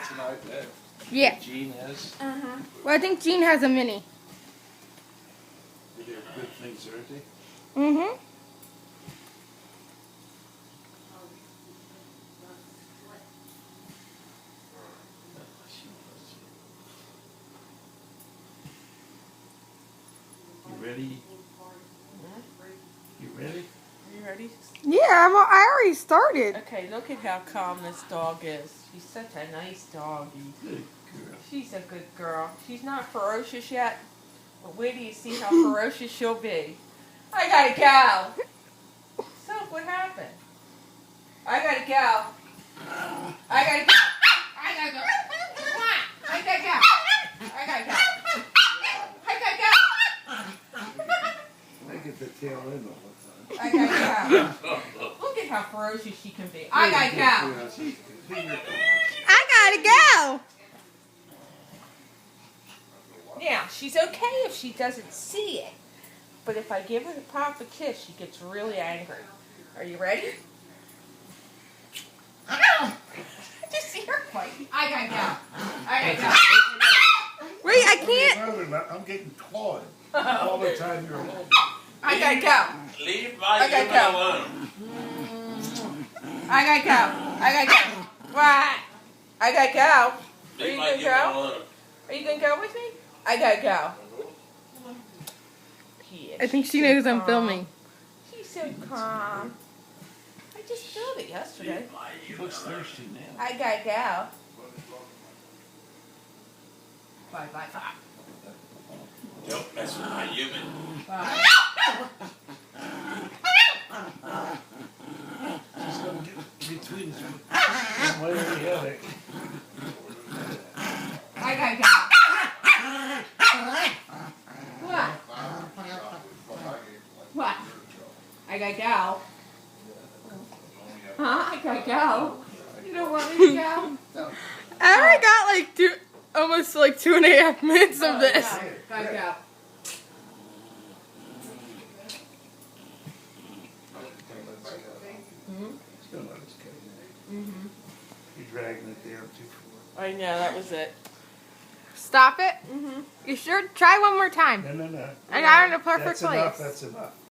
That's an iPad. Yeah. Gene has. Well, I think Gene has a mini. They're good things, aren't they? Mm-hmm. You ready? You ready? Are you ready? Yeah, I already started. Okay, look at how calm this dog is. She's such a nice doggy. Good girl. She's a good girl. She's not ferocious yet, but wait till you see how ferocious she'll be. I gotta go. So, what happened? I gotta go. I gotta go. I gotta go. Come on. I gotta go. I gotta go. I gotta go. I get the tail end all the time. I gotta go. Look at how ferocious she can be. I gotta go. I gotta go. Now, she's okay if she doesn't see it. But if I give her the proper kiss, she gets really angry. Are you ready? Just see her fight. I gotta go. I gotta go. Wait, I can't. I'm getting clawed all the time you're alone. I gotta go. Leave my I gotta human go. alone. I gotta go. I gotta go. What? I gotta go. Are Leave you my gonna human go? alone. Are you gonna go with me? I gotta go. Yeah, I think she's she so knows I'm calm. filming. She's so calm. I just filled it yesterday. Leave my He human looks alone. thirsty now. I gotta go. Bye, bye, bye. Don't mess with my human. Bye. She's gonna get between us. Why do we have it? I gotta go. What? What? I gotta go. Huh? I gotta go. You don't want me to go? I already got like almost like 2.5 minutes of this. No, gotta go. He's gonna let us go. You're dragging it down too far. I know, that was it. Stop it. You sure? Try one more time. No. I got it in a perfect That's place. enough. That's enough.